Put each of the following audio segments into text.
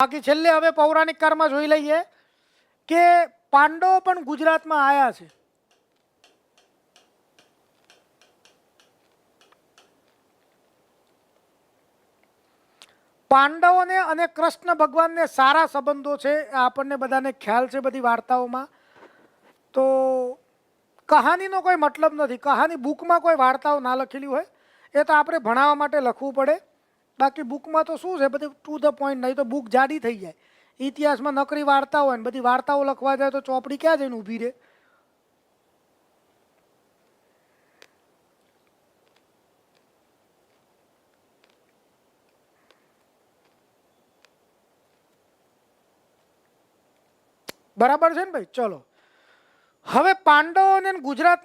બાકી છેલ્લે હવે પૌરાણિક કાળમાં જોઈ લઈએ કે પાંડવો પણ ગુજરાતમાં આવ્યા છે. પાંડવોને અને કૃષ્ણ ભગવાનને સારા સંબંધો છે, આપણને બધાને ખ્યાલ છે બધી વાર્તાઓમાં. તો કહાનીનો કોઈ મતલબ નથી, કહાની બુકમાં કોઈ વાર્તાઓ ના લખેલી હોય એ તો આપણે ભણાવવા માટે લખવું પડે. બાકી બુકમાં તો શું છે બધી ટુ ધ પોઈન્ટ, નહીં તો બુક જાડી થઈ જાય. ઇતિહાસમાં નકરી વાર્તાઓ હોય ને બધી વાર્તાઓ લખવા જાય તો ચોપડી ક્યાં જઈને ઊભી રહે. બરાબર છે ને ભાઈ? ચલો, હવે પાંડવોને ગુજરાત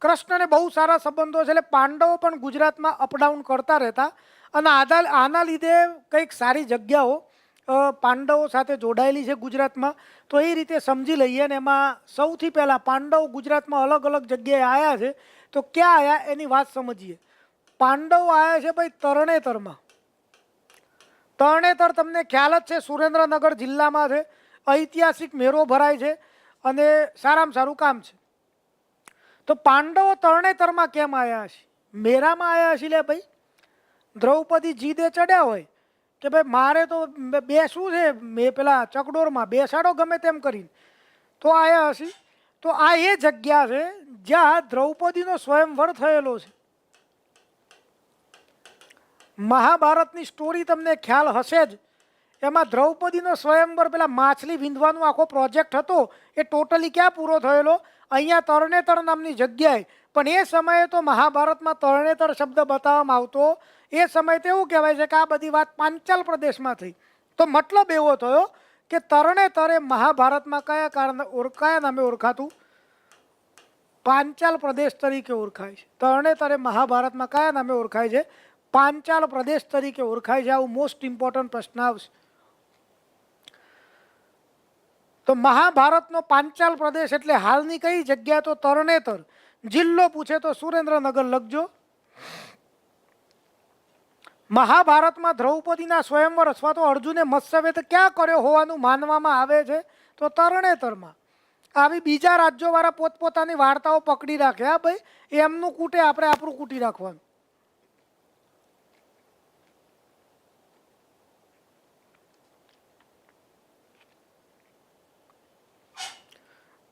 કૃષ્ણને બહુ સારા સંબંધો છે એટલે પાંડવો પણ ગુજરાતમાં અપડાઉન કરતા રહેતા અને આના લીધે કંઈક સારી જગ્યાઓ પાંડવો સાથે જોડાયેલી છે ગુજરાતમાં. તો એ રીતે સમજી લઈએ ને એમાં સૌથી પહેલાં પાંડવો ગુજરાતમાં અલગ અલગ જગ્યાએ આવ્યા છે. તો ક્યાં આવ્યા એની વાત સમજીએ. પાંડવો આવ્યા છે ભાઈ તરણેતરમાં. તરણેતર તમને ખ્યાલ જ છે, સુરેન્દ્રનગર જિલ્લામાં છે. ઐતિહાસિક મેળો ભરાય છે અને સારામાં સારું કામ છે. તો પાંડવો તરણેતરમાં કેમ આવ્યા છે? મેળામાં આવ્યા છે લે ભાઈ. દ્રૌપદી જીદે ચડ્યા હોય કે ભાઈ મારે તો બેસવું છે, મેં પેલા ચકડોરમાં બેસાડો ગમે તેમ કરીને, તો આવ્યા હશે. તો આ એ જગ્યા છે જ્યાં દ્રૌપદીનો સ્વયંવર થયેલો છે. મહાભારતની સ્ટોરી તમને ખ્યાલ હશે જ. એમાં દ્રૌપદીનો સ્વયંવર પેલા માછલી વીંધવાનો આખો પ્રોજેક્ટ હતો એ ટોટલી ક્યાં પૂરો થયેલો? અહીંયા તરણેતર નામની જગ્યાએ. પણ એ સમયે તો મહાભારતમાં તરણેતર શબ્દ બતાવવામાં આવતો. એ સમયે તો એવું કહેવાય છે કે આ બધી વાત પાંચાલ પ્રદેશમાં થઈ. તો મતલબ એવો થયો કે તરણેતર એ મહાભારતમાં કયા નામે ઓળખાતું? પાંચાલ પ્રદેશ તરીકે ઓળખાય છે. તરણેતર એ મહાભારતમાં કયા નામે ઓળખાય છે? પાંચાલ પ્રદેશ તરીકે ઓળખાય છે. આવું મોસ્ટ ઇમ્પોર્ટન્ટ પ્રશ્ન આવશે. તો મહાભારતનો પાંચાલ પ્રદેશ એટલે હાલની કઈ જગ્યા? તો તરણેતર. જિલ્લો પૂછે તો સુરેન્દ્રનગર લખજો. મહાભારતમાં દ્રૌપદીના સ્વયંવર અથવા તો અર્જુને મત્સ્યવેદ ક્યાં કર્યો હોવાનું માનવામાં આવે છે? તો તરણેતરમાં. આવી બીજા રાજ્યોવાળા પોતપોતાની વાર્તાઓ પકડી રાખે. હા ભાઈ, એમનું કૂટે, આપણે આપણું કૂટી રાખવાનું.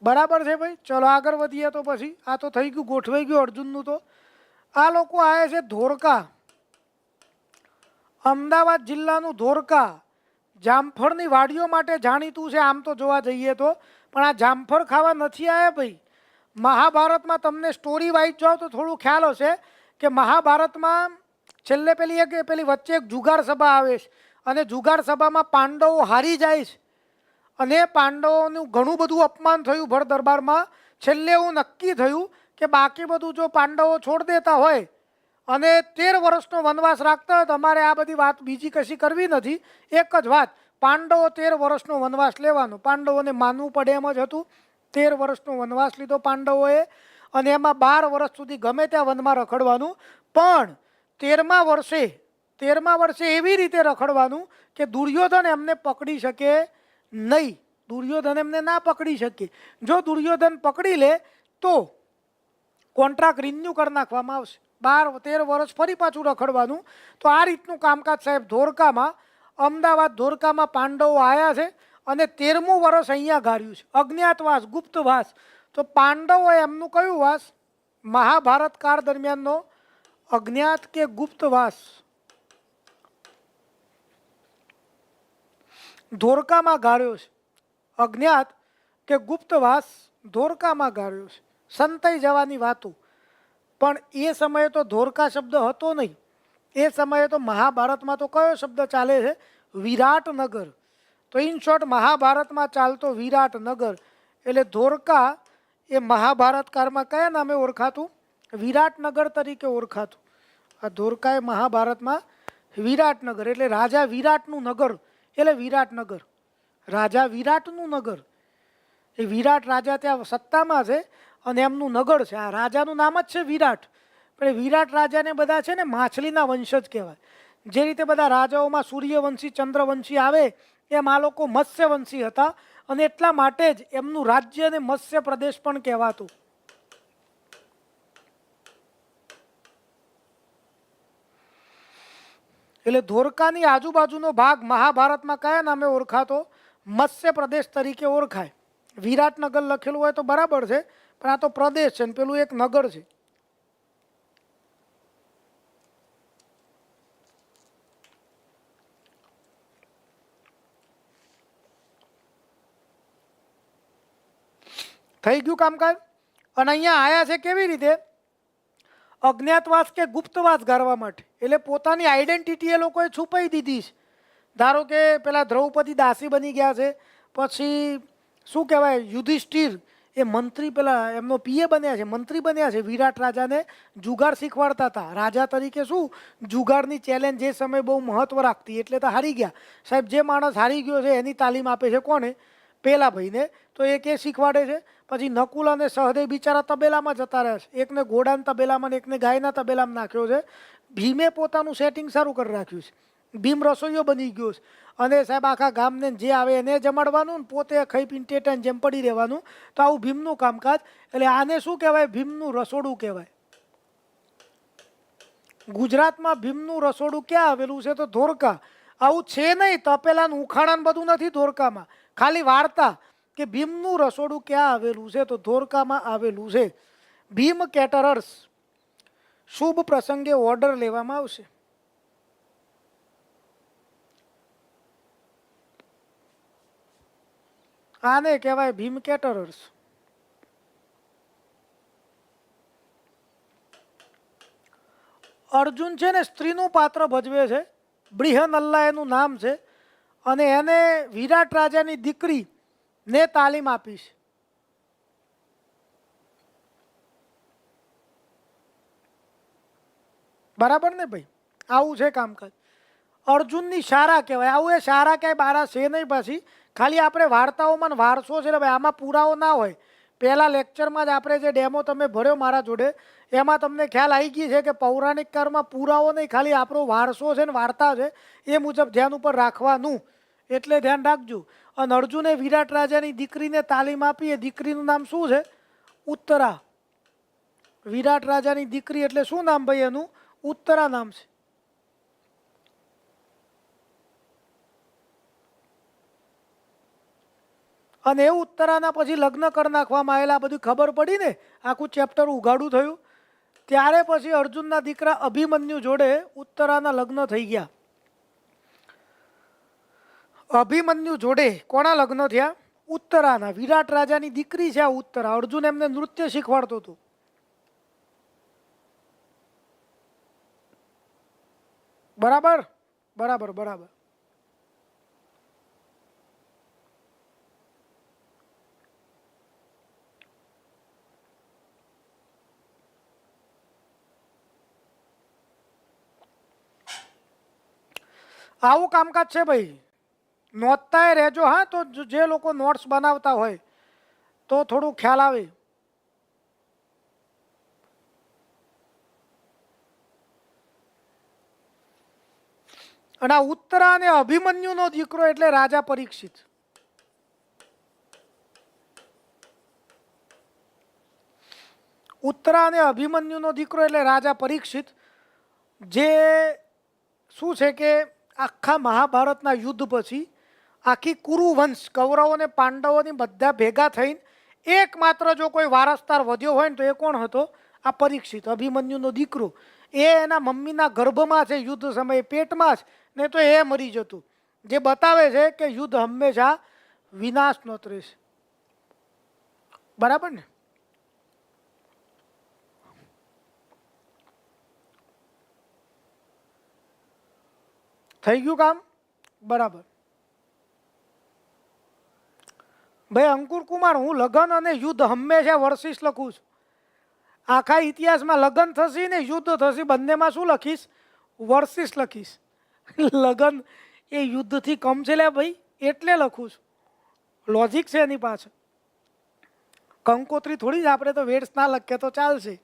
બરાબર છે ભાઈ? ચલો આગળ વધીએ. તો પછી આ તો થઈ ગયું, ગોઠવાઈ ગયું અર્જુનનું. તો આ લોકો આવ્યા છે ધોરકા, અમદાવાદ જિલ્લાનું ધોરકા. જામફળની વાડીઓ માટે જાણીતું છે આમ તો જોવા જઈએ તો. પણ આ જામફળ ખાવા નથી આવ્યા ભાઈ. મહાભારતમાં તમને સ્ટોરી વાઇઝ જાઓ તો થોડું ખ્યાલ હશે કે મહાભારતમાં છેલ્લે પેલી વચ્ચે એક જુગાર સભા આવે છે અને જુગાર સભામાં પાંડવો હારી જાય છે અને પાંડવોનું ઘણું બધું અપમાન થયું ભર દરબારમાં. છેલ્લે એવું નક્કી થયું કે બાકી બધું જો પાંડવો છોડ દેતા હોય અને 13 વર્ષનો વનવાસ રાખતા હોય તો અમારે આ બધી વાત બીજી કશી કરવી નથી. એક જ વાત, પાંડવો 13 વર્ષનો વનવાસ લેવાનો. પાંડવોને માનવું પડે એમ જ હતું. 13 વર્ષનો વનવાસ લીધો પાંડવોએ અને એમાં 12 વર્ષ સુધી ગમે ત્યાં વનમાં રખડવાનું. પણ 13મા વર્ષે એવી રીતે રખડવાનું કે દુર્યોધન એમને પકડી શકે નહીં. દુર્યોધન એમને ના પકડી શકે. જો દુર્યોધન પકડી લે તો કોન્ટ્રાક્ટ રિન્યુ કરી નાખવામાં આવશે. 13 વર્ષ ફરી પાછું રખડવાનું. તો આ રીતનું કામકાજ સાહેબ ધોરકામાં, અમદાવાદ ધોરકામાં પાંડવો આવ્યા છે અને 13મું વર્ષ અહીંયા ગાળ્યું છે. અજ્ઞાતવાસ, ગુપ્તવાસ. તો પાંડવો એમનું કયું વાસ? મહાભારત કાળ દરમિયાનનો અજ્ઞાત કે ગુપ્તવાસ ધોરકામાં ગાળ્યો છે. અજ્ઞાત કે ગુપ્તવાસ ધોરકામાં ગાળ્યો છે. સંતાઈ જવાની વાતો. પણ એ સમયે તો ધોરકા શબ્દ હતો નહીં. એ સમયે તો મહાભારતમાં તો કયો શબ્દ ચાલે છે? વિરાટનગર. તો ઇન શોર્ટ મહાભારતમાં ચાલતો વિરાટનગર. એટલે ધોરકા એ મહાભારત કાળમાં કયા નામે ઓળખાતું? વિરાટનગર તરીકે ઓળખાતું. આ ધોરકા એ મહાભારતમાં વિરાટનગર એટલે રાજા વિરાટનું નગર. એટલે વિરાટનગર, રાજા વિરાટનું નગર. એ વિરાટ રાજા ત્યાં સત્તામાં છે અને એમનું નગર છે. આ રાજાનું નામ જ છે વિરાટ. પણ એ વિરાટ રાજાને બધા છે ને માછલીના વંશજ કહેવાય. જે રીતે બધા રાજાઓમાં સૂર્યવંશી ચંદ્રવંશી આવે એમ આ લોકો મત્સ્યવંશી હતા અને એટલા માટે જ એમનું રાજ્ય અને મત્સ્ય પ્રદેશ પણ કહેવાતું. એટલે ધોરકાની આજુબાજુનો ભાગ મહાભારતમાં કયા નામે ઓળખાતો? મત્સ્ય પ્રદેશ તરીકે ઓળખાય. વિરાટનગર લખેલું હોય તો બરાબર છે, પણ આ તો પ્રદેશ છે ને પેલું એક નગર છે. થઈ ગયું કામકાજ. અને અહીંયા આયા છે કેવી રીતે? અજ્ઞાતવાસ કે ગુપ્તવાસ ગાળવા માટે. એટલે પોતાની આઈડેન્ટિટી એ લોકોએ છુપાઈ દીધી છે. ધારો કે પેલા દ્રૌપદી દાસી બની ગયા છે, પછી શું કહેવાય યુધિષ્ઠિર એ મંત્રી પેલા એમનો પીએ બન્યા છે, મંત્રી બન્યા છે. વિરાટ રાજાને જુગાર શીખવાડતા હતા. રાજા તરીકે શું જુગારની ચેલેન્જ જે સમય બહુ મહત્વ રાખતી, એટલે તો હારી ગયા. સાહેબ જે માણસ હારી ગયો છે એની તાલીમ આપે છે કોને? પેલા ભાઈને. તો એ કે શીખવાડે છે. પછી નકુલ અને સહદેવ બિચારા તબેલામાં જતા રહે છે. એકને ઘોડાના તબેલામાં ને એકને ગાયના તબેલામાં નાખ્યો છે. ભીમે પોતાનું સેટિંગ સારું કરી રાખ્યું છે. ભીમ રસોઈયો બની ગયો છે અને સાહેબ આખા ગામને જે આવે એને જમાડવાનું, પોતે ખાઈ પીને ટેટાને જેમ પડી રહેવાનું. તો આવું ભીમનું કામકાજ. એટલે આને શું કહેવાય? ભીમનું રસોડું કહેવાય. ગુજરાતમાં ભીમનું રસોડું ક્યાં આવેલું છે? તો ધોરકા. આવું છે નહીં તપેલાનું ઉખાણાને બધું નથી ધોરકામાં, ખાલી વાર્તા કે ભીમનું રસોડું ક્યાં આવેલું છે? તો ધોરકામાં આવેલું છે. ભીમ કેટરર્સ. શુભ પ્રસંગે ઓર્ડર લેવામાં આવશે. આને કહેવાય ભીમ કેટરર્સ. અર્જુન છે ને સ્ત્રીનું પાત્ર ભજવે છે. બ્રિહનલ્લા એનું નામ છે અને એને વિરાટ રાજાની દીકરી ને તાલીમ આપી છે. બરાબર ને ભાઈ? આવું છે કામકાજ. અર્જુનની શાળા કહેવાય. આવું એ શાળા ક્યાંય બારા છે નહીં. પાછી ખાલી આપણે વાર્તાઓમાં વારસો છે ને ભાઈ, આમાં પુરાવો ના હોય. પહેલા લેક્ચરમાં જ આપણે જે ડેમો તમે ભર્યો મારા જોડે એમાં તમને ખ્યાલ આવી ગઈ છે કે પૌરાણિક કાળમાં પુરાવો નહીં, ખાલી આપણો વારસો છે ને વાર્તા છે એ મુજબ ધ્યાન ઉપર રાખવાનું. એટલે ધ્યાન રાખજો. અને અર્જુને વિરાટ રાજાની દીકરીને તાલીમ આપી. એ દીકરીનું નામ શું છે? ઉત્તરા. વિરાટ રાજાની દીકરી એટલે શું નામ ભાઈ એનું? ઉત્તરા નામ છે. અને એ ઉત્તરાના પછી લગ્ન કરી નાખવામાં આવેલા. બધી ખબર પડી ને, આખું ચેપ્ટર ઉઘાડું થયું. ત્યારે પછી અર્જુનના દીકરા અભિમન્યુ જોડે ઉત્તરાના લગ્ન થઈ ગયા. અભિમન્યુ જોડે કોના લગ્ન થયા? ઉત્તરાના. વિરાટ રાજાની દીકરી છે આ ઉત્તરા. અર્જુન એમને નૃત્ય શીખવાડતો હતો. બરાબર બરાબર બરાબર. આવું કામકાજ છે ભાઈ. નોંધતાય રહેજો હા. તો જે લોકો નોટ્સ બનાવતા હોય તો થોડું ખ્યાલ આવે. અને આ ઉત્તરા અને અભિમન્યુનો દીકરો એટલે રાજા પરીક્ષિત. ઉત્તરા અને અભિમન્યુનો દીકરો એટલે રાજા પરીક્ષિત. જે શું છે કે આખા મહાભારતના યુદ્ધ પછી આખી કુરુવંશ કૌરવો અને પાંડવોની બધા ભેગા થઈને એકમાત્ર જો કોઈ વારસદાર વધ્યો હોય ને તો એ કોણ હતો? આ પરીક્ષિત, અભિમન્યુનો દીકરો. એ એના મમ્મીના ગર્ભમાં છે યુદ્ધ સમયે, પેટમાં જ, ને તો એ મરી જતું. જે બતાવે છે કે યુદ્ધ હંમેશા વિનાશ નોતરે છે. બરાબર ને? થઈ ગયું કામ? બરાબર. ભાઈ અંકુર કુમાર, હું લગ્ન અને યુદ્ધ હંમેશા વર્સિસ લખું છું. આખા ઇતિહાસમાં લગ્ન થશે ને યુદ્ધ થશે, બંનેમાં શું લખીશ? વર્સિસ લખીશ. લગ્ન એ યુદ્ધથી કમ છે લે ભાઈ, એટલે લખું છું. લોજિક છે એની પાછળ. કંકોત્રી થોડી જ આપણે તો વેડ્સ ના લખીએ તો ચાલશે.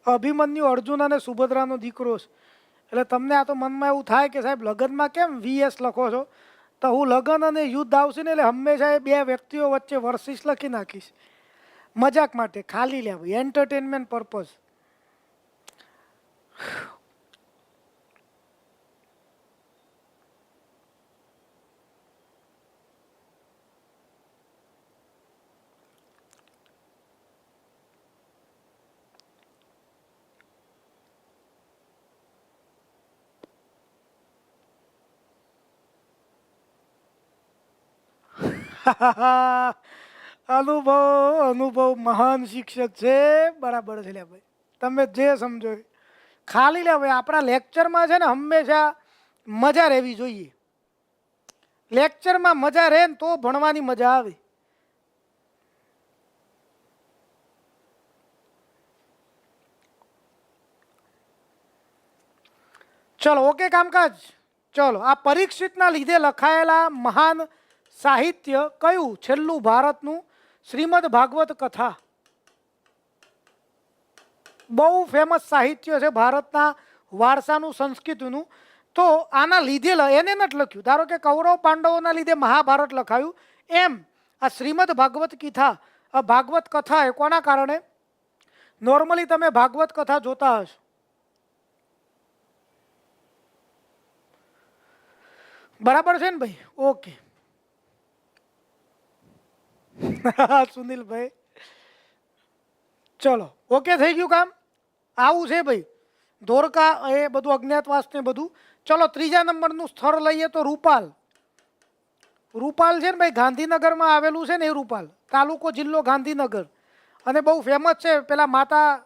અભિમન્યુ અર્જુન અને સુભદ્રાનો દીકરો છે. એટલે તમને આ તો મનમાં એવું થાય કે સાહેબ લગ્નમાં કેમ VS લખો છો, તો હું લગ્ન અને યુદ્ધ આવશે ને એટલે હંમેશા એ બે વ્યક્તિઓ વચ્ચે વર્સિસ લખી નાખીશ, મજાક માટે, ખાલી લે ભાઈ, એન્ટરટેનમેન્ટ પર્પઝ. અનુભવ અનુભવ મહાન શિક્ષક છે. બરાબર છે લે ભાઈ, તમે જે સમજો એ. ખાલી લે ભાઈ, આપણા લેક્ચરમાં છે ને હંમેશા મજા રહેવી જોઈએ. લેક્ચરમાં મજા રહે ને તો ભણવાની મજા આવે. ચલો ઓકે કામકાજ. ચલો, આ પરીક્ષિતના લીધે લખાયેલા મહાન સાહિત્ય કયું? છેલ્લું ભારતનું શ્રીમદ ભાગવત કથા. બહુ ફેમસ સાહિત્ય છે ભારતના વારસાનું, સંસ્કૃતિનું. તો આના લીધે એને નથી લખ્યું. ધારો કે કૌરવ પાંડવોના લીધે મહાભારત લખાયું, એમ આ શ્રીમદ ભાગવત કથા, આ ભાગવત કથા એ કોના કારણે? નોર્મલી તમે ભાગવત કથા જોતા હશો, બરાબર છે ને ભાઈ? ઓકે. સુનિલભાઈ ચલો ઓકે, થઈ ગયું કામ. આવું છે ભાઈ, ધોરકા એ બધું અજ્ઞાતવાસ ને બધું. ચલો ત્રીજા નંબરનું સ્થળ લઈએ તો રૂપાલ. રૂપાલ છે ને ભાઈ, ગાંધીનગરમાં આવેલું છે ને એ રૂપાલ, તાલુકો જિલ્લો ગાંધીનગર. અને બહુ ફેમસ છે. પેલા માતા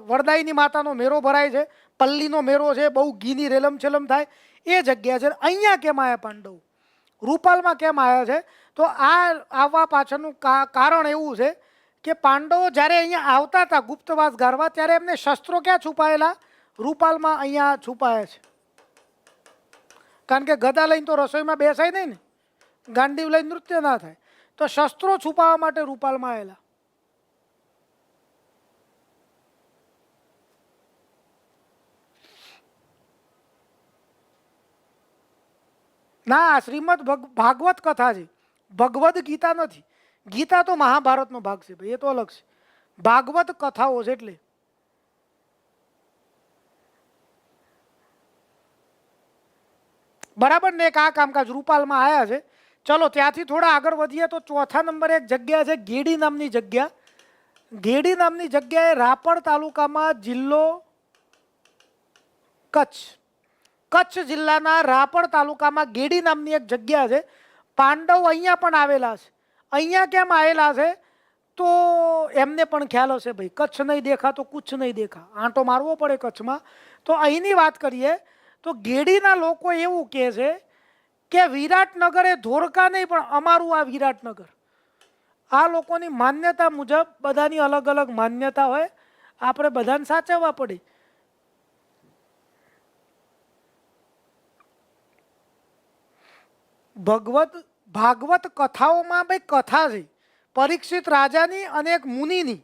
વરદાયની માતાનો મેળો ભરાય છે, પલ્લીનો મેળો છે, બહુ ઘીની રેલમ છેલમ થાય એ જગ્યા છે. અહીંયા કેમ આવ્યા પાંડવ? રૂપાલમાં કેમ આવ્યા છે? તો આ આવવા પાછળનું કારણ એવું છે કે પાંડવો જ્યારે અહીંયા આવતા હતા ગુપ્તવાસ ગાળવા, ત્યારે એમને શસ્ત્રો ક્યાં છુપાયેલા? રૂપાલમાં અહીંયા છુપાયા છે. કારણ કે ગદા લઈને તો રસોઈમાં બેસાય નહીં ને, ગાંડીવ લઈને નૃત્ય ના થાય, તો શસ્ત્રો છુપાવવા માટે રૂપાલમાં આવેલા. ના, શ્રીમદ ભાગવત કથા છે, ભગવદ ગીતા નથી. ગીતા તો મહાભારતનો ભાગ છે ભાઈ, એ તો અલગ છે. ભાગવત કથાઓ છે એટલે. બરાબર ને? એક આ કામકાજ રૂપાલમાં આવ્યા છે. ચલો ત્યાંથી થોડા આગળ વધીએ તો ચોથા નંબરે એક જગ્યા છે ગેડી નામની જગ્યા. ગેડી નામની જગ્યાએ રાપર તાલુકામાં, જિલ્લો કચ્છ. કચ્છ જિલ્લાના રાપર તાલુકામાં ગેડી નામની એક જગ્યા છે. પાંડવ અહીંયા પણ આવેલા છે. અહીંયા કેમ આવેલા છે? તો એમને પણ ખ્યાલ હશે ભાઈ, કચ્છ નહીં દેખા તો કુછ નહીં દેખા, આંટો મારવો પડે કચ્છમાં. તો અહીંની વાત કરીએ તો ગેડીના લોકો એવું કહે છે કે વિરાટનગર એ ધોરકા નહીં પણ અમારું આ વિરાટનગર. આ લોકોની માન્યતા મુજબ, બધાની અલગ અલગ માન્યતા હોય, આપણે બધાને સાચવવા પડે. ભાગવત કથાઓમાં ભાઈ કથા છે પરીક્ષિત રાજાની અને એક મુનિની.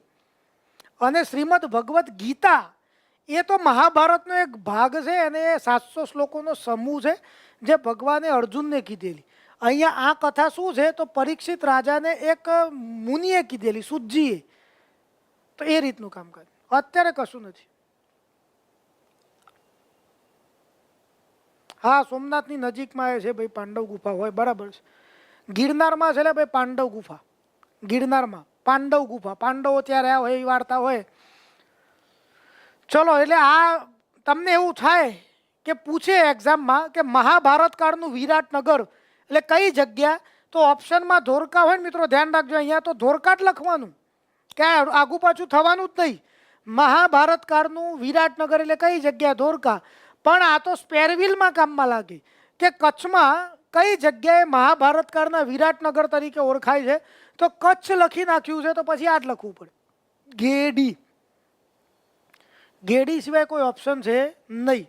અને શ્રીમદ ભગવત ગીતા એ તો મહાભારતનો એક ભાગ છે, અને 700 શ્લોકોનો સમૂહ છે જે ભગવાને અર્જુનને કીધેલી. અહીંયા આ કથા શું છે? તો પરીક્ષિત રાજાને એક મુનિએ કીધેલી, સુજીએ. તો એ રીતનું કામકાજ. અત્યારે કશું નથી. હા, સોમનાથની નજીકમાં એ છે ભાઈ, પાંડવ ગુફા હોય, બરાબર છે. ગિરનારમાં છે ભાઈ પાંડવ ગુફા. ગિરનારમાં પાંડવ ગુફા, પાંડવો ત્યારે આવ્યા હોય એ વાર્તા હોય. ચલો, એટલે આ તમને એવું થાય કે પૂછે એક્ઝામમાં કે મહાભારત કાળનું વિરાટનગર એટલે કઈ જગ્યા? તો ઓપ્શનમાં ધોરકા હોય ને મિત્રો, ધ્યાન રાખજો, અહીંયા તો ધોરકા જ લખવાનું, ક્યાં આગુ પાછું થવાનું જ નહીં. મહાભારત કાળનું વિરાટનગર એટલે કઈ જગ્યા? ધોરકા. પણ આ તો સ્પેરવિલમાં કામમાં લાગે કે કચ્છમાં કઈ જગ્યાએ મહાભારત કાળના વિરાટનગર તરીકે ઓળખાય છે. તો કચ્છ લખી નાખ્યું છે, તો પછી આ જ લખવું પડે, ગેડી. ગેડી સિવાય કોઈ ઓપ્શન છે નહીં.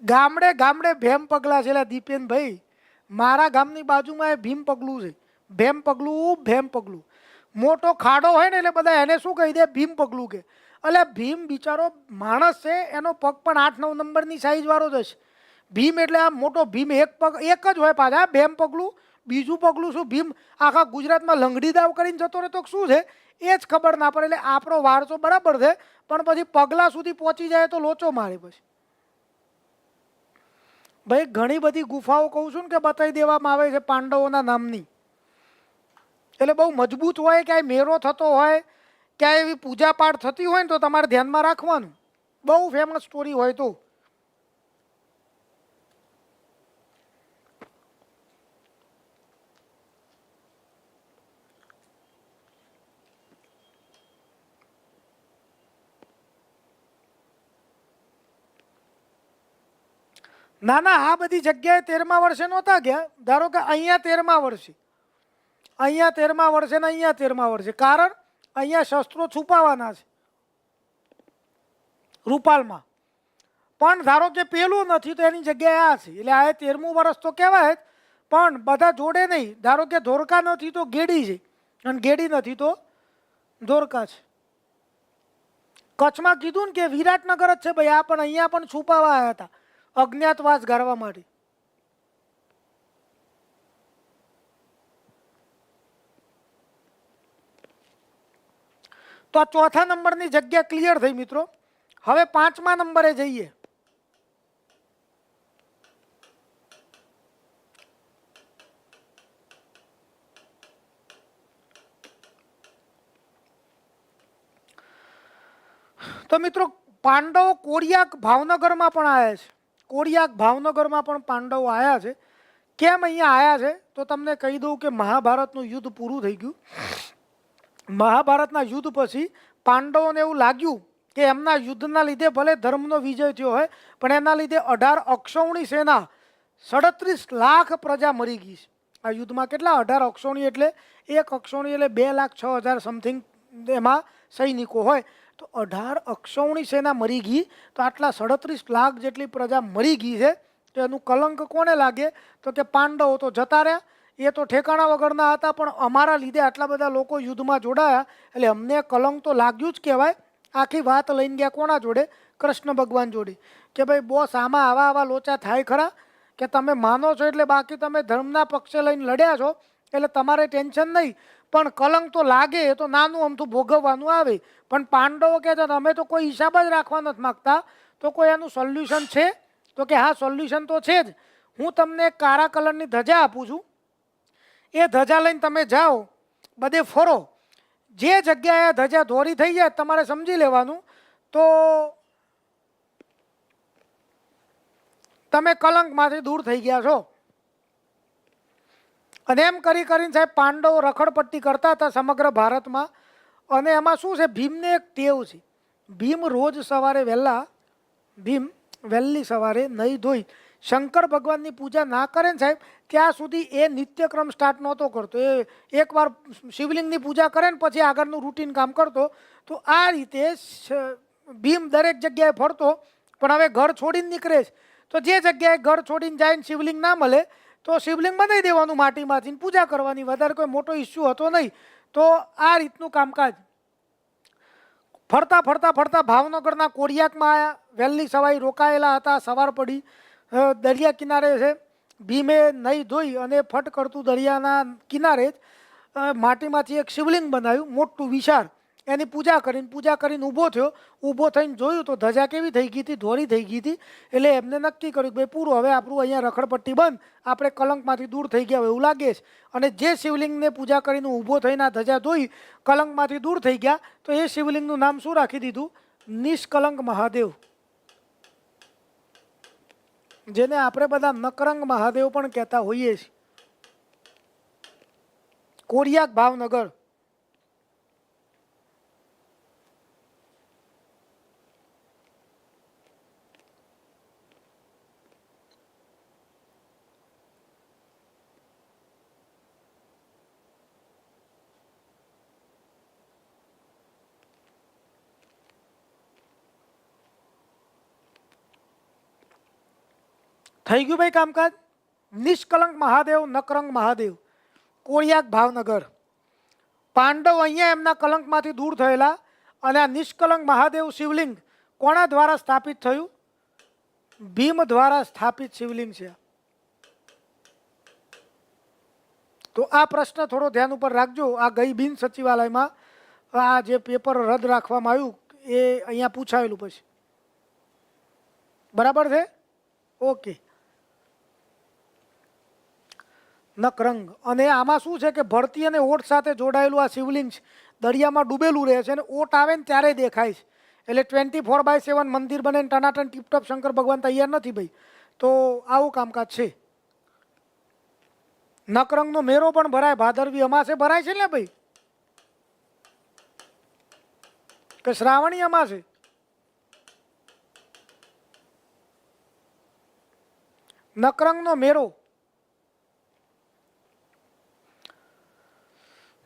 ગામડે ગામડે ભેમ પગલા છે દીપેનભાઈ. મારા ગામની બાજુમાં એ ભીમ પગલું છે, ભેમ પગલું, ભેમ પગલું. મોટો ખાડો હોય ને એટલે બધા એને શું કહી દે? ભીમ પગલું કે. એટલે ભીમ બિચારો માણસ છે, એનો પગ પણ 8-9 નંબરની સાઈઝ વાળો જ હશે. ભીમ એટલે આ મોટો ભીમ, એક પગ એક જ હોય પાછા, બેમ પગલું. બીજું પગલું શું, ભીમ આખા ગુજરાતમાં લંગડી દાવ કરીને જતો રહે તો શું છે એ જ ખબર ના પડે. એટલે આપણો વારસો બરાબર છે, પણ પછી પગલા સુધી પહોંચી જાય તો લોચો મારે. પછી ભાઈ ઘણી બધી ગુફાઓ કહું છું ને કે બતાવી દેવામાં આવે છે પાંડવોના નામની. એટલે બહુ મજબૂત હોય, ક્યાંય મેરો થતો હોય, ક્યાંય એવી પૂજા પાઠ થતી હોય ને તો તમારે ધ્યાનમાં રાખવાનું. બહુ ફેમસ સ્ટોરી હોય તો. ના ના, આ બધી જગ્યાએ 13મા વર્ષે નહોતા ગયા. ધારો કે અહીંયા 13મા વર્ષે, અહીંયા 13મા વર્ષે ને અહીંયા 13મા વર્ષે. કારણ અહીંયા શસ્ત્રો છુપાવાના છે રૂપાલમાં. પણ ધારો કે પેલું નથી તો એની જગ્યાએ આ છે, એટલે આ 13મું વર્ષ તો કહેવાય જ. પણ બધા જોડે નહીં. ધારો કે ધોરકા નથી તો ગેડી છે, અને ગેડી નથી તો ધોરકા છે. કચ્છમાં કીધું ને કે વિરાટનગર જ છે ભાઈ, આ પણ અહીંયા પણ છુપાવા આવ્યા હતા અજ્ઞાતવાસ ગાળવા માટે. તો આ 4થા નંબરની જગ્યા ક્લિયર થઈ મિત્રો. હવે 5મા નંબરે જઈએ. તો મિત્રો પાંડવો કોડિયાક ભાવનગરમાં પણ આવ્યા છે. કોડિયાક ભાવનગરમાં પણ પાંડવો આવ્યા છે. કેમ અહીંયા આવ્યા છે તો તમને કહી દઉં કે મહાભારતનું યુદ્ધ પૂરું થઈ ગયું. મહાભારતના યુદ્ધ પછી પાંડવોને એવું લાગ્યું કે એમના યુદ્ધના લીધે ભલે ધર્મનો વિજય થયો હોય, પણ એના લીધે 18 અક્ષૌણી સેના, 37 લાખ પ્રજા મરી ગઈ છે આ યુદ્ધમાં. કેટલા 18 અક્ષૌણી એટલે, એક અક્ષૌણી એટલે 2,06,000 સમથિંગ એમાં સૈનિકો હોય. તો 18 અક્ષૌણી સેના મરી ગઈ. તો આટલા 37 લાખ જેટલી પ્રજા મરી ગઈ છે. તો એનું કલંક કોને લાગે તો કે પાંડવો તો જતા રહ્યા, એ તો ઠેકાણા વગરના હતા, પણ અમારા લીધે આટલા બધા લોકો યુદ્ધમાં જોડાયા, એટલે અમને કલંક તો લાગ્યું જ કહેવાય. આખી વાત લઈને ગયા કોના જોડે? કૃષ્ણ ભગવાન જોડે. કે ભાઈ બોસ, આમાં આવા આવા લોચા થાય ખરા કે તમે માનો છો એટલે, બાકી તમે ધર્મના પક્ષે લઈને લડ્યા છો એટલે તમારે ટેન્શન નહીં, પણ કલંક તો લાગે, એ તો નાનું અમથું ભોગવવાનું આવે. પણ પાંડવો કહે છે અમે તો કોઈ હિસાબ જ રાખવા નથી માગતા, તો કોઈ એનું સોલ્યુશન છે? તો કે હા, સોલ્યુશન તો છે જ. હું તમને કાળા કલરની ધજા આપું છું, એ ધજા લઈને તમે જાઓ, બધે ફરો. જે જગ્યાએ ધજા દોરી થઈ જાય તમારે સમજી લેવાનું તો તમે કલંકમાંથી દૂર થઈ ગયા છો. અને એમ કરી કરીને સાહેબ પાંડવો રખડપટ્ટી કરતા હતા સમગ્ર ભારતમાં. અને એમાં શું છે, ભીમને એક ટેવ છે. ભીમ રોજ સવારે વહેલી સવારે નહીં ધોઈ શંકર ભગવાનની પૂજા ના કરે ને સાહેબ, ત્યાં સુધી એ નિત્યક્રમ સ્ટાર્ટ નહોતો કરતો. એ એકવાર શિવલિંગની પૂજા કરે ને પછી આગળનું રૂટીન કામ કરતો. તો આ રીતે ભીમ દરેક જગ્યાએ ફરતો. પણ હવે ઘર છોડીને નીકળે છે, તો જે જગ્યાએ ઘર છોડીને જાય ને શિવલિંગ ના મળે તો શિવલિંગ બનાવી દેવાનું માટીમાંથી, પૂજા કરવાની. વધારે કોઈ મોટો ઇસ્યુ હતો નહીં. તો આ રીતનું કામકાજ. ફરતા ફરતા ફરતા ભાવનગરના કોડિયાકમાં આવ્યા. વહેલી સવારે રોકાયેલા હતા. સવાર પડી, દરિયા કિનારે છે. ભીમે નહીં ધોઈ અને ફટ કરતું દરિયાના કિનારે જ માટીમાંથી એક શિવલિંગ બનાવ્યું, મોટું વિશાળ. એની પૂજા કરીને ઊભો થયો. ઊભો થઈને જોયું તો ધજા કેવી થઈ ગઈ હતી? ધોરી થઈ ગઈ હતી. એટલે એમને નક્કી કર્યું કે ભાઈ પૂરું, હવે આપણું અહીંયા રખડપટ્ટી બંધ, આપણે કલંકમાંથી દૂર થઈ ગયા એવું લાગે છે. અને જે શિવલિંગને પૂજા કરીને ઊભો થઈને આ ધજા ધોઈ કલંકમાંથી દૂર થઈ ગયા, તો એ શિવલિંગનું નામ શું રાખી દીધું? નિષ્કલંક મહાદેવ. જેને આપણે બધા નકરંગ મહાદેવ પણ કહેતા હોઈએ છીએ. કોડિયાક ભાવનગર. થઈ ગયું ભાઈ કામકાજ. નિષ્કલંક મહાદેવ, નકરંગ મહાદેવ, કોડિયાક ભાવનગર. પાંડવ અહીંયા એમના કલંકમાંથી દૂર થયેલા અને આ નિષ્કલંક મહાદેવ શિવલિંગ કોના દ્વારા સ્થાપિત થયું? ભીમ દ્વારા સ્થાપિત શિવલિંગ છે. તો આ પ્રશ્ન થોડો ધ્યાન ઉપર રાખજો. આ ગઈ બિન સચિવાલયમાં આ જે પેપર રદ રાખવામાં આવ્યું એ અહીંયા પૂછાયેલું પછી. બરાબર છે? ઓકે. નકરંગ, અને આમાં શું છે કે ભરતી અને ઓટ સાથે જોડાયેલું આ શિવલિંગ દરિયામાં ડૂબેલું રહે છે અને ઓટ આવે ને ત્યારે દેખાય છે. એટલે 24/7 મંદિર બને ટનાટન ટીપટોપ શંકર ભગવાન તૈયાર નથી ભાઈ. તો આવું કામકાજ છે. નકરંગનો મેરો પણ ભરાય, ભાદરવી અમાસે ભરાય છે ને ભાઈ, કે શ્રાવણી અમાસે? નકરંગનો મેરો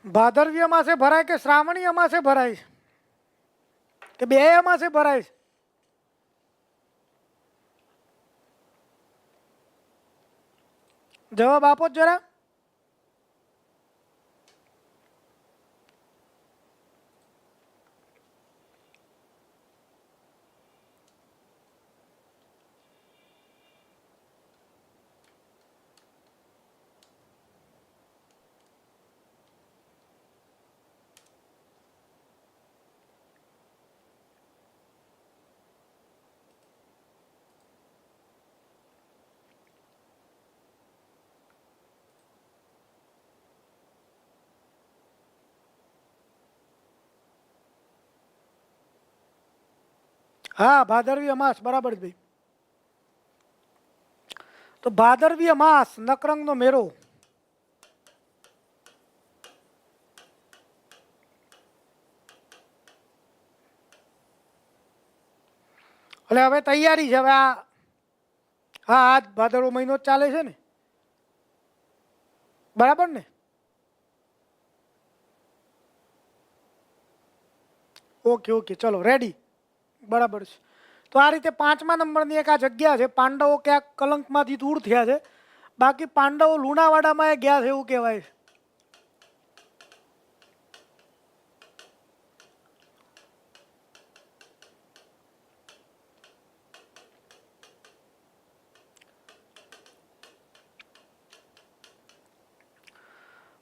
ભાદરવી અમાસે ભરાય કે શ્રાવણી અમાસે ભરાય છે, કે બે અમાસે ભરાય છે? જવાબ આપો જરા. હા, ભાદરવી અમાસ બરાબર ભાઈ. તો ભાદરવી અમાસ નકરંગનો મેરો. એટલે હવે તૈયારી છે. હવે આ હા, આજ ભાદરવો મહિનો જ ચાલે છે ને, બરાબર ને? ઓકે ઓકે, ચલો રેડી, બરાબર છે. તો આ રીતે 5મા નંબરની એક આ જગ્યા છે. પાંડવો ક્યાંક કલંકમાંથી દૂર થયા છે, બાકી પાંડવો લુણાવાડામાં એ ગયા છે એવું કહેવાય છે.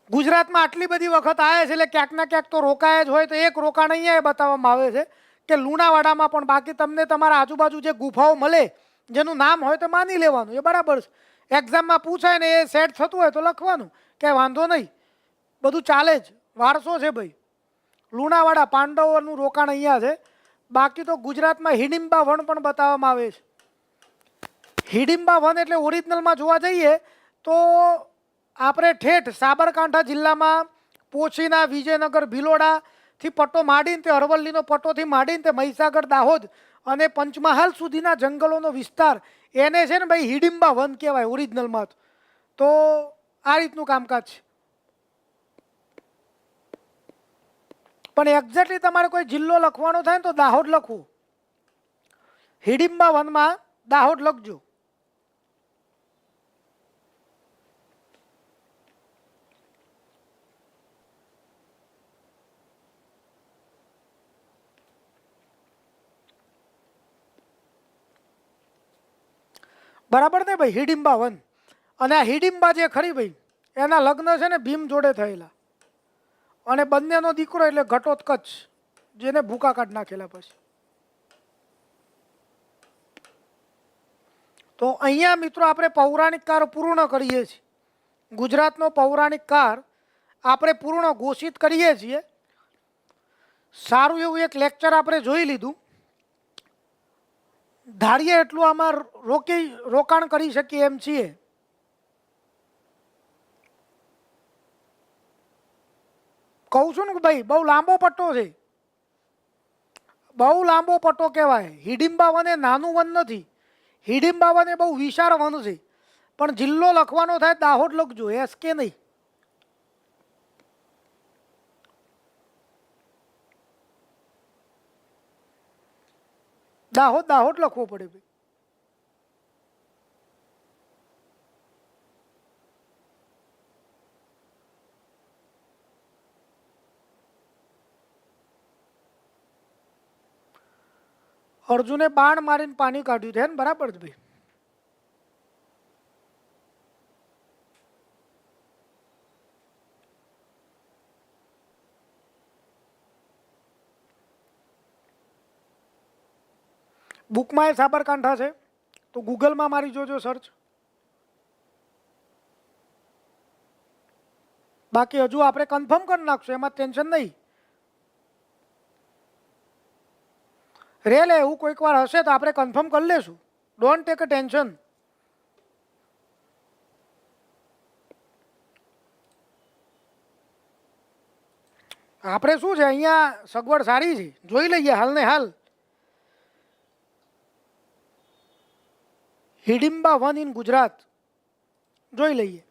ગુજરાતમાં આટલી બધી વખત આવે છે એટલે ક્યાંક ના ક્યાંક તો રોકાય જ હોય. તો એક રોકાણ અહીંયા એ બતાવવામાં આવે છે કે લુણાવાડામાં પણ. બાકી તમને તમારા આજુબાજુ જે ગુફાઓ મળે જેનું નામ હોય તો માની લેવાનું, એ બરાબર છે. એક્ઝામમાં પૂછાય ને એ સેટ થતું હોય તો લખવાનું, કે વાંધો નહીં, બધું ચાલે જ, વારસો છે ભાઈ. લુણાવાડા પાંડવોનું રોકાણ અહીંયા છે. બાકી તો ગુજરાતમાં હિડિંબા વન પણ બતાવવામાં આવે છે. હિડિંબા વન એટલે ઓરિજિનલમાં જોવા જઈએ તો આપણે ઠેઠ સાબરકાંઠા જિલ્લામાં પોશીના, વિજયનગર, ભિલોડાથી પટ્ટો માંડીને તે અરવલ્લીનો પટ્ટોથી માંડીને તે મહીસાગર, દાહોદ અને પંચમહાલ સુધીના જંગલોનો વિસ્તાર એને છે ને ભાઈ હિડિંબા વન કહેવાય ઓરિજિનલમાં. તો આ રીતનું કામકાજ છે. પણ એક્ઝેક્ટલી તમારે કોઈ જિલ્લો લખવાનો થાય ને તો દાહોદ લખવું. હિડિંબા વનમાં દાહોદ લખજો. બરાબર ને ભાઈ, હિડિંબા વન. અને આ હિડિંબા જે ખરી ભાઈ, એના લગ્ન છે ને ભીમ જોડે થયેલા, અને બંનેનો દીકરો એટલે ઘટોત્કચ, જેને ભૂકા કાઢ નાખેલા પછી. તો અહીંયા મિત્રો આપણે પૌરાણિક કાળ પૂર્ણ કરીએ છીએ. ગુજરાતનો પૌરાણિક કાળ આપણે પૂર્ણ ઘોષિત કરીએ છીએ. સારું એવું એક લેક્ચર આપણે જોઈ લીધું. ધારીએ એટલું આમાં રોકાણ કરી શકીએ એમ છીએ. કહું છું ને કે ભાઈ બહુ લાંબો પટ્ટો છે, બહુ લાંબો પટ્ટો કહેવાય. હિડિંબા વન એ નાનું વન નથી. હિડિંબા વન એ બહુ વિશાળ વન છે. પણ જિલ્લો લખવાનો થાય દાહોદ લખજો, એસ કે નહીં. દાહોદ દાહોદ લખવો પડે ભાઈ. અર્જુને બાણ મારીને પાણી કાઢ્યું છે ને, બરાબર છે ભાઈ? બુકમાં એ સાબરકાંઠા છે તો ગૂગલમાં મારી જોજો સર્ચ. બાકી હજુ આપણે કન્ફર્મ કરી નાખશું, એમાં ટેન્શન નહીં. રેલે એવું કોઈક વાર હશે તો આપણે કન્ફર્મ કરી લેશું. Don't take a tension. આપણે શું છે, અહીંયા સગવડ સારી છે, જોઈ લઈએ હાલ ને હાલ. હિડિમ્બા 1 ઇન ગુજરાત જોઈ લઈએ.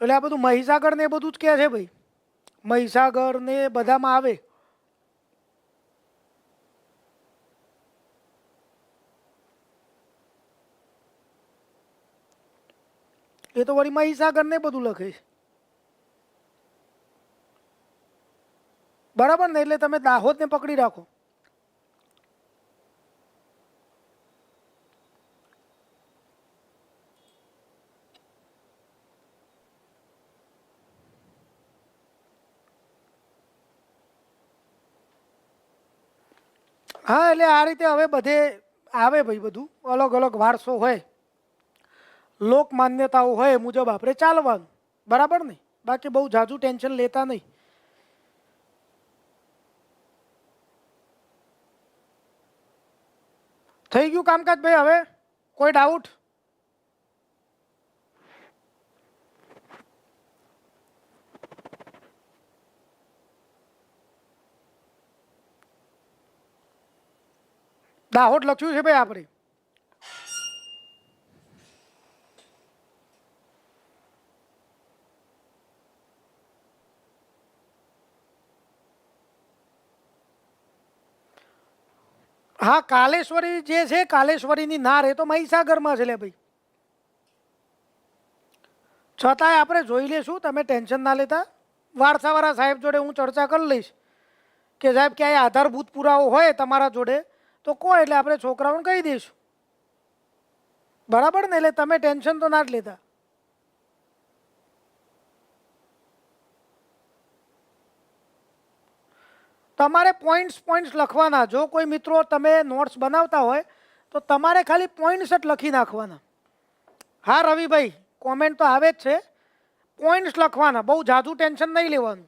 એટલે આ બધું મહીસાગર ને એ બધું જ કે છે ભાઈ. મહીસાગર ને બધામાં આવે. એ તો વળી મહીસાગર ને બધું લખે છે, બરાબર ને? એટલે તમે દાહોદ ને પકડી રાખો. હા, એટલે આ રીતે હવે બધે આવે ભાઈ. બધું અલગ અલગ વારસો હોય, લોક માન્યતાઓ હોય એ મુજબ આપણે ચાલવાનું, બરાબર ને? બાકી બહુ ઝાઝું ટેન્શન લેતા નહીં. થઈ ગયું કામકાજ ભાઈ? હવે કોઈ ડાઉટ? દાહોદ લખ્યું છે ભાઈ આપણે. હા, કાલેશ્વરી જે છે, કાલેશ્વરીની નાર, એ તો મહીસાગરમાં છે લે ભાઈ. છતાંય આપણે જોઈ લેશું, તમે ટેન્શન ના લેતા. વારસાવાળા સાહેબ જોડે હું ચર્ચા કરી લઈશ કે સાહેબ ક્યાંય આધારભૂત પુરાવો હોય તમારા જોડે તો કહો, એટલે આપણે છોકરાઓને કહી દઈશું, બરાબર ને? એટલે તમે ટેન્શન તો ના જ લેતા. તમારે પોઈન્ટ્સ લખવાના. જો કોઈ મિત્રો તમે નોટ્સ બનાવતા હોય તો તમારે ખાલી પોઈન્ટ્સ જ લખી નાખવાના. હા રવિભાઈ, કોમેન્ટ તો આવે જ છે, પોઈન્ટ્સ લખવાના, બહુ ઝાઝું ટેન્શન નહીં લેવાનું.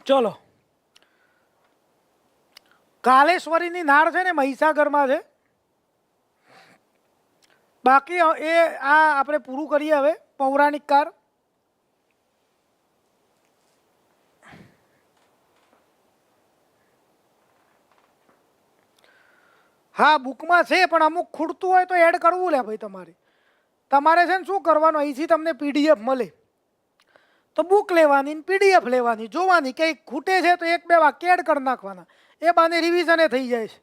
ચલો, કાલેશ્વરીની નાળ છે ને મહીસાગરમાં છે. બાકી એ આ આપણે પૂરું કરીએ હવે. પૌરાણિક કાર હા બુકમાં છે, પણ અમુક ખૂટતું હોય તો એડ કરવું લે ભાઈ. તમારે છે ને શું કરવાનું, અહીંથી તમને પીડીએફ મળે તો બુક લેવાની, પીડીએફ લેવાની, જોવાની, કંઈક ખૂટે છે તો 1-2 વાક્ય એડ કરી નાખવાના. એ બાને રિવિઝન થઈ જાય છે.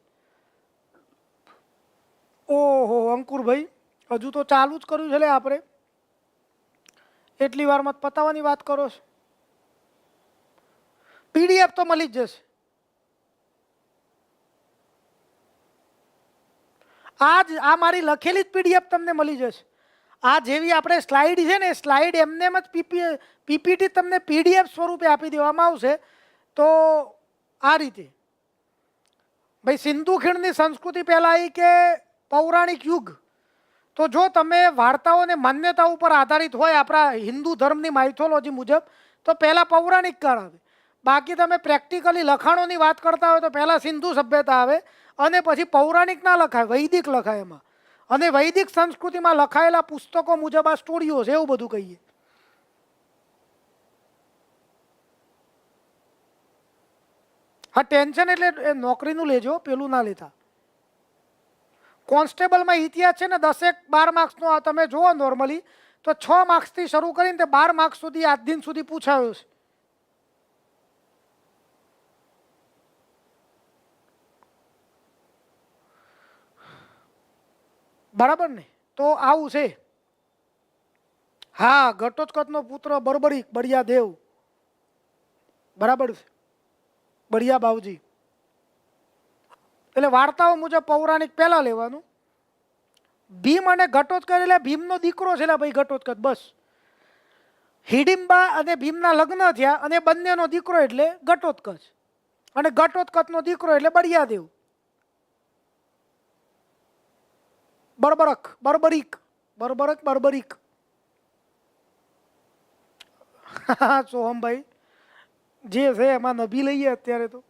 ઓહો અંકુરભાઈ, હજુ તો ચાલુ જ કર્યું છે લે આપણે. એટલી વારમાં પતાવવાની વાત કરો છો. પીડીએફ તો મળી જ જશે. આ મારી લખેલી જ પીડીએફ તમને મળી જશે. આ જેવી આપણે સ્લાઇડ છે ને, સ્લાઇડ એમને જ પીપીટી તમને પીડીએફ સ્વરૂપે આપી દેવામાં આવશે. તો આ રીતે ભાઈ, સિંધુ ખીણની સંસ્કૃતિ પહેલાં આવી કે પૌરાણિક યુગ, તો જો તમે વાર્તાઓ અને માન્યતા ઉપર આધારિત હોય આપણા હિન્દુ ધર્મની માઇથોલોજી મુજબ, તો પહેલાં પૌરાણિક કાળ આવે. બાકી તમે પ્રેક્ટિકલી લખાણોની વાત કરતા હોય તો પહેલાં સિંધુ સભ્યતા આવે, અને પછી પૌરાણિક ના લખાય, વૈદિક લખાય એમાં. અને વૈદિક સંસ્કૃતિમાં લખાયેલા પુસ્તકો મુજબ આ સ્ટોરીઓ છે, એવું બધું કહીએ. હા, ટેન્શન એટલે એ નોકરીનું લેજો, પેલું ના લેતા. કોન્સ્ટેબલમાં ઇતિહાસ છે ને 10-12 માર્ક્સનો, આ તમે જુઓ નોર્મલી તો 6 માર્ક્સથી શરૂ કરીને તે 12 માર્ક્સ સુધી આજ દિન સુધી પૂછાયો છે. બરાબર ને? તો આવું છે. હા, ઘટોત્કચનો પુત્ર બર્બરીક, બળિયા દેવ. બરાબર છે, બળિયા બાવજી. એટલે વાર્તાઓ મુજબ પૌરાણિક પહેલા લેવાનું. ભીમ અને ઘટોત્કચ એટલે ભીમનો દીકરો છે ભાઈ ઘટોત્કચ, બસ. હિડિંબા અને ભીમના લગ્ન થયા અને બંનેનો દીકરો એટલે ઘટોત્કચ, અને ઘટોત્કચનો દીકરો એટલે બળિયાદેવ. બર્બરક, બર્બરીક, બર્બરક, બર્બરીક. સોહમભાઈ જે છે એમાં નભી લઈએ અત્યારે તો.